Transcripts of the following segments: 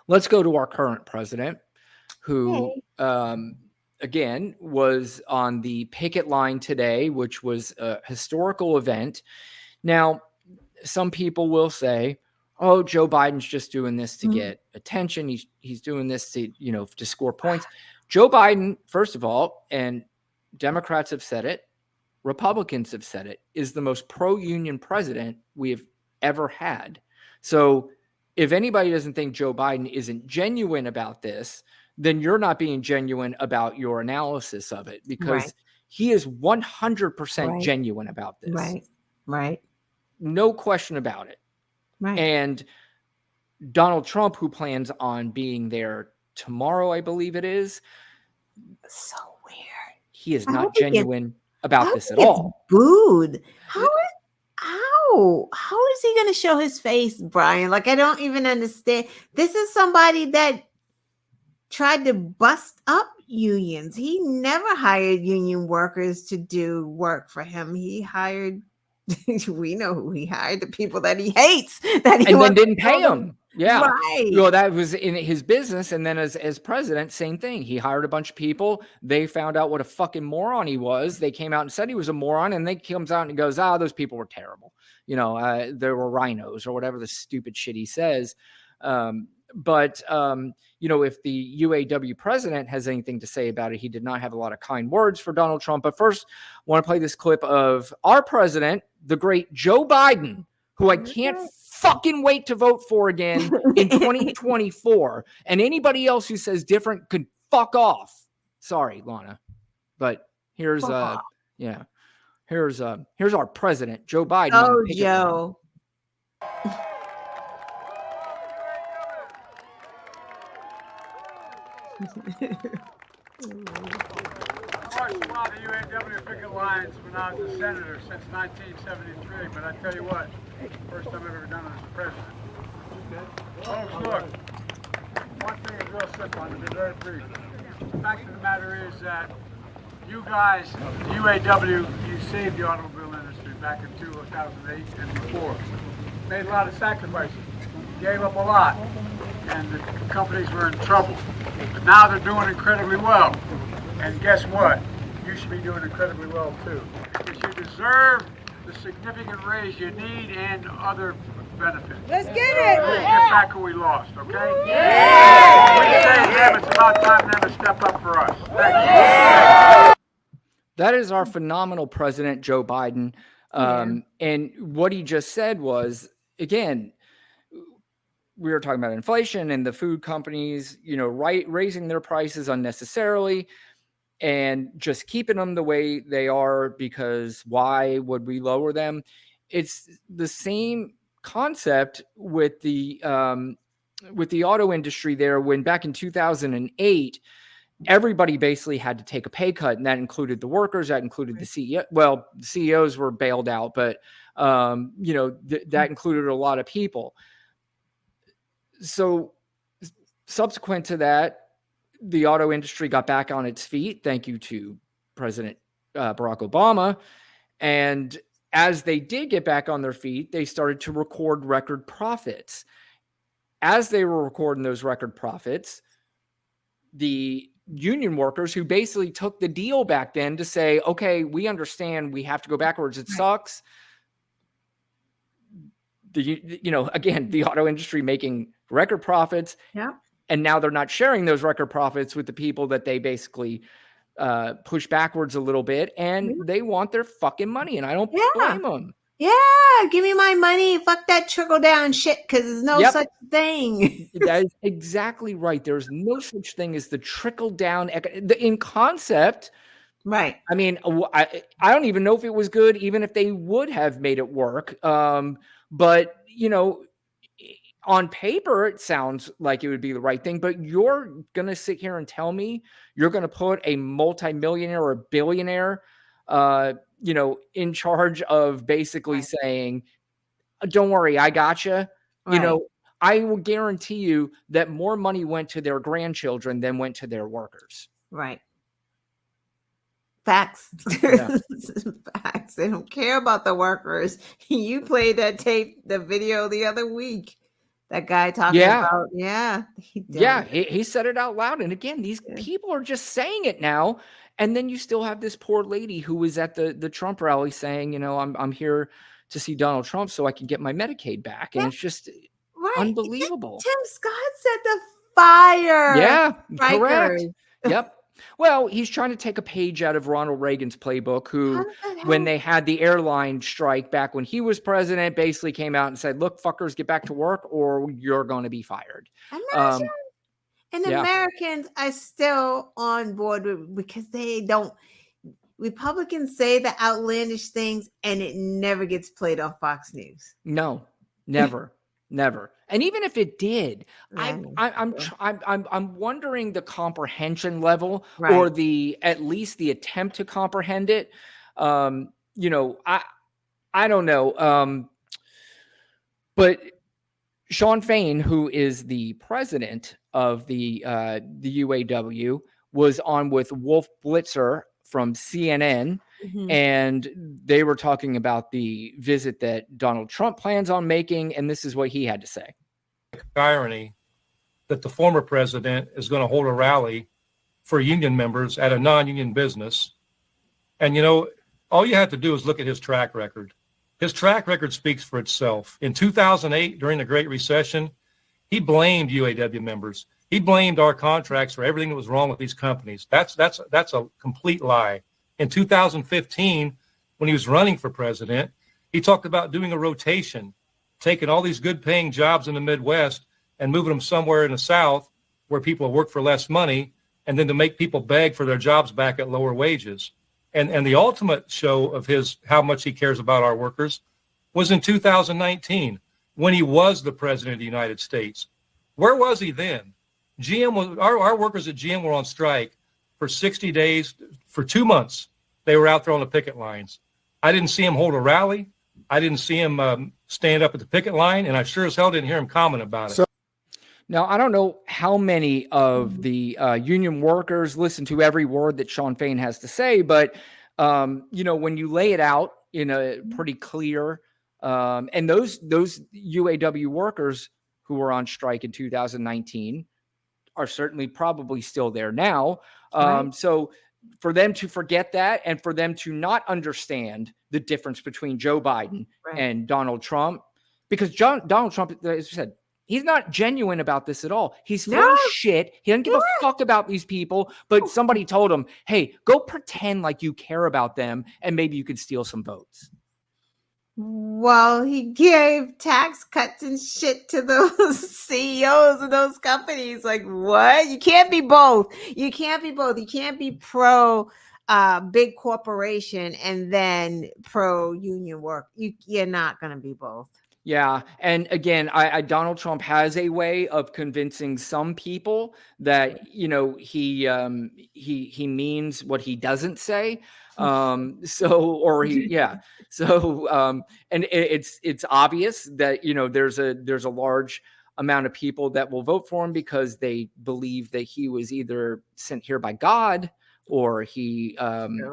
Let's go to our current president, who, Hey. again, was on the picket line today, which was a historical event. Now, some people will say, "Oh, Joe Biden's just doing this to get attention. He's doing this to score points." Joe Biden, first of all, and Democrats have said it, Republicans have said it, is the most pro-union president we have ever had. So if anybody doesn't think Joe Biden isn't genuine about this, then you're not being genuine about your analysis of it, because he is 100% genuine about this. Right. No question about it. Right. And Donald Trump, who plans on being there tomorrow, I believe it is. So weird. He is not genuine about this at all. Booed. How is he going to show his face, Brian? Like, I don't even understand. This is somebody that tried to bust up unions. He never hired union workers to do work for him. He hired, we know who he hired, the people that he hates, that he and then didn't pay them. Yeah. Right. Well, that was in his business. And then as president, same thing. He hired a bunch of people. They found out what a fucking moron he was. They came out and said he was a moron, and then comes out and goes, those people were terrible. There were rhinos or whatever the stupid shit he says. But if the UAW president has anything to say about it, he did not have a lot of kind words for Donald Trump. But first, I want to play this clip of our president, the great Joe Biden, who I can't fucking wait to vote for again in 2024. And anybody else who says different could fuck off. Sorry, Lana. But here's our president, Joe Biden. Oh, Joe. Marched along the UAW picket lines when I was a senator since 1973, but I tell you what, first time I've ever done it as a president. Folks, look, one thing is real simple, and to be very brief. The fact of the matter is that you guys, the UAW, you saved the automobile industry back in 2008 and before. Made a lot of sacrifices, gave up a lot, and the companies were in trouble. But now they're doing incredibly well. And guess what? You should be doing incredibly well too. Because you deserve the significant raise you need and other benefits. Let's get it! Let's get back what we lost, okay? Yeah! We say them, it's about time them to step up for us. Thank you. That is our phenomenal president, Joe Biden. And what he just said was, again, we were talking about inflation and the food companies, raising their prices unnecessarily and just keeping them the way they are, because why would we lower them? It's the same concept with the auto industry there, when back in 2008, everybody basically had to take a pay cut, and that included the workers, that included the CEO. Well, the CEOs were bailed out, but that included a lot of people. So subsequent to that, the auto industry got back on its feet, thank you to President Barack Obama. And as they did get back on their feet, they started to record record profits. As they were recording those record profits, the union workers, who basically took the deal back then to say, okay, we understand we have to go backwards. It sucks. Again, the auto industry making record profits. Yeah. And now they're not sharing those record profits with the people that they basically push backwards a little bit, and they want their fucking money. And I don't blame them. Yeah. Give me my money. Fuck that trickle down shit. Cause there's no such thing. That is exactly right. There's no such thing as the trickle down in concept. Right. I mean, I don't even know if it was good, even if they would have made it work. But on paper, it sounds like it would be the right thing, but you're going to sit here and tell me you're going to put a multimillionaire or a billionaire, in charge of basically saying, don't worry, I gotcha. Right. I will guarantee you that more money went to their grandchildren than went to their workers. Right. Facts. Yeah. Facts. They don't care about the workers. You played that tape, the video the other week. That guy talking about, he said it out loud. And again, these people are just saying it now. And then you still have this poor lady who was at the Trump rally saying, you know, I'm here to see Donald Trump so I can get my Medicaid back. And it's just unbelievable. Tim Scott said the fire. Yeah, strikers. correct. Yep. Well, he's trying to take a page out of Ronald Reagan's playbook, who, when they had the airline strike back when he was president, basically came out and said, look, fuckers, get back to work or you're going to be fired. Imagine. And Americans are still on board because they don't. Republicans say the outlandish things and it never gets played on Fox News. No, never. Never. And even if it did, I'm wondering the comprehension level or at least the attempt to comprehend it. You know, I don't know. But Sean Fain, who is the president of the UAW, was on with Wolf Blitzer from CNN. And they were talking about the visit that Donald Trump plans on making. And this is what he had to say. Irony that the former president is going to hold a rally for union members at a non-union business. And, you know, all you have to do is look at his track record. His track record speaks for itself. In 2008, during the Great Recession, he blamed UAW members. He blamed our contracts for everything that was wrong with these companies. That's a complete lie. In 2015, when he was running for president, he talked about doing a rotation, taking all these good paying jobs in the Midwest and moving them somewhere in the South where people work for less money, and then to make people beg for their jobs back at lower wages. And the ultimate show of his, how much he cares about our workers, was in 2019 when he was the president of the United States. Where was he then? Our workers at GM were on strike for 60 days, for 2 months. They were out there on the picket lines. I didn't see him hold a rally. I didn't see him stand up at the picket line, and I sure as hell didn't hear him comment about it. Now, I don't know how many of the union workers listen to every word that Sean Fain has to say, but, you know, when you lay it out in a pretty clear, and those UAW workers who were on strike in 2019 are certainly probably still there now. So for them to forget that and for them to not understand the difference between Joe Biden and Donald Trump, because Donald Trump, as you said, he's not genuine about this at all. He's full of shit. He doesn't give a fuck about these people, but somebody told him, hey, go pretend like you care about them and maybe you could steal some votes. Well, he gave tax cuts and shit to those CEOs of those companies. Like, what? You can't be both. You can't be both. You can't be pro big corporation and then pro union work. You're not going to be both. Yeah. And again, Donald Trump has a way of convincing some people that, you know, he means what he doesn't say. And it's obvious that, you know, there's a large amount of people that will vote for him because they believe that he was either sent here by God or he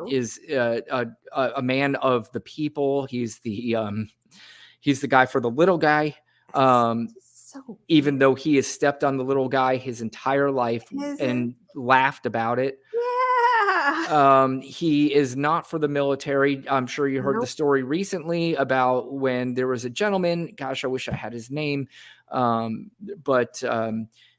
is a man of the people. He's the guy for the little guy. Even though he has stepped on the little guy his entire life and laughed about it. He is not for the military. I'm sure you heard the story recently about when there was a gentleman, gosh, I wish I had his name. But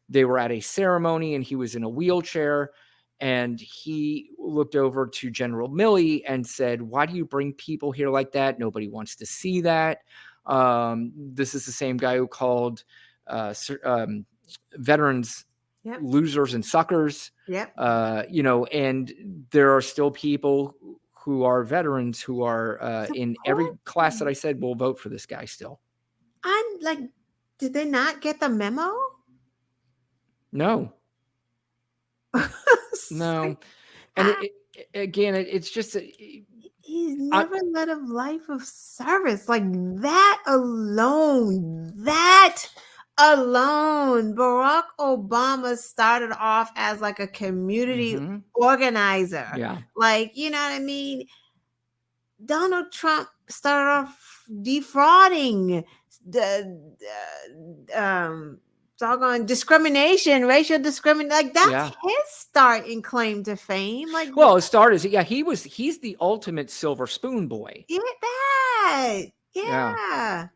they were at a ceremony and he was in a wheelchair and he looked over to General Milley and said, why do you bring people here like that? Nobody wants to see that. This is the same guy who called veterans losers and suckers. You know, and there are still people who are veterans who are in every class that I said will vote for this guy still. I'm like, did they not get the memo? No. No. And it's just he's never led a life of service. Like that alone, Barack Obama started off as like a community organizer. Yeah. Like, you know what I mean? Donald Trump started off defrauding. doggone discrimination, racial discrimination. Like that's Yeah. his start and claim to fame. Like, Well, it started, he's the ultimate silver spoon boy. get that. Yeah. Yeah.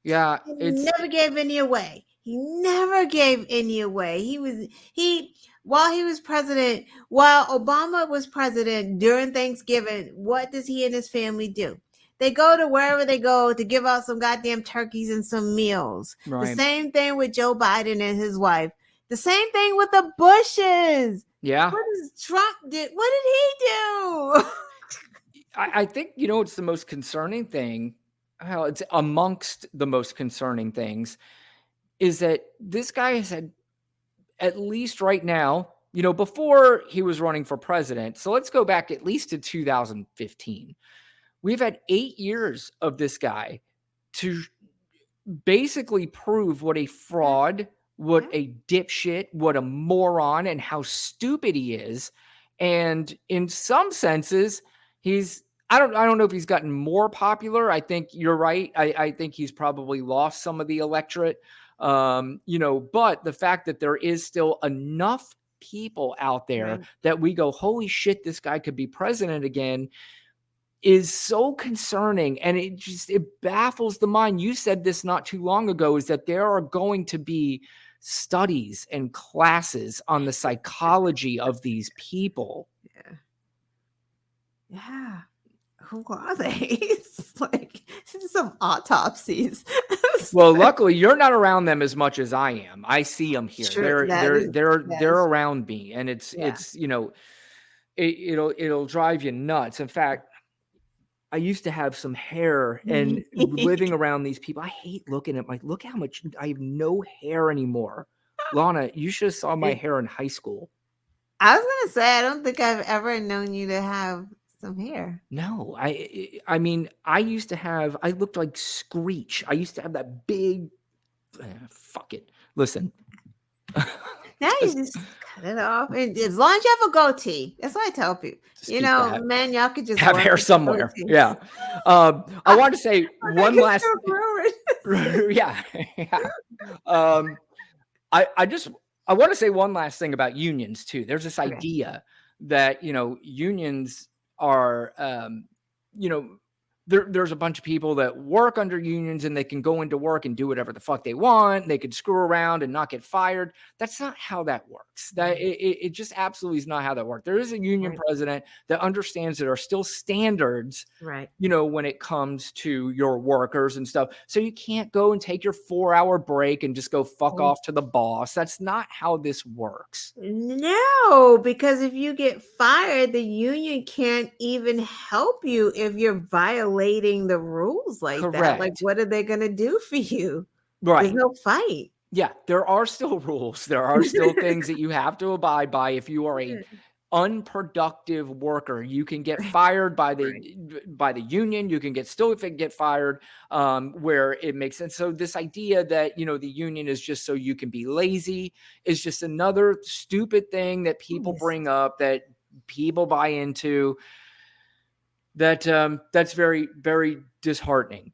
Yeah. He It's, never gave any away. He never gave any away. While he was president, while Obama was president during Thanksgiving, what does he and his family do? They go to wherever they go to give out some goddamn turkeys and some meals. The right. same thing with Joe Biden and his wife. The same thing with the Bushes. Yeah. What does Trump did? What did he do? I think, it's the most concerning thing. Well, it's amongst the most concerning things is that this guy has had, at least right now, before he was running for president. So let's go back at least to 2015. We've had 8 years of this guy to basically prove what a fraud, what a dipshit, what a moron, and how stupid he is. And in some senses, I don't know if he's gotten more popular. I think you're right. I think he's probably lost some of the electorate. But the fact that there is still enough people out there that we go, holy shit, this guy could be president again, is so concerning. And it baffles the mind. You said this not too long ago, is that there are going to be studies and classes on the psychology of these people. Yeah. Who are they? It's like some autopsies. Well, luckily you're not around them as much as I am. I see them here. Sure, They're around me, and it's it'll drive you nuts. In fact, I used to have some hair, and living around these people, I hate looking at look how much I have no hair anymore. Lana, you should have saw my hair in high school. I was gonna say, I don't think I've ever known you to have some hair. No, I mean, I looked like Screech. I used to have that big, fuck it. Listen. Now you just cut it off. And as long as you have a goatee, that's what I tell people. Man, y'all could just have hair somewhere. Yeah. I want to say one last. Yeah. I want to say one last thing about unions too. There's this idea that, unions are, there's a bunch of people that work under unions and they can go into work and do whatever the fuck they want. They could screw around and not get fired. That's not how that works. It just absolutely is not how that works. There is a union president that understands there are still standards, when it comes to your workers and stuff. So you can't go and take your 4-hour break and just go fuck off to the boss. That's not how this works. No, because if you get fired, the union can't even help you if you're violating the rules like that. Like, what are they going to do for you? Right. There's no fight. Yeah, there are still rules. There are still things that you have to abide by. If you are a unproductive worker, you can get fired by the union. You can get fired where it makes sense. So this idea that, the union is just so you can be lazy is just another stupid thing that people bring up, that people buy into. That's very, very disheartening.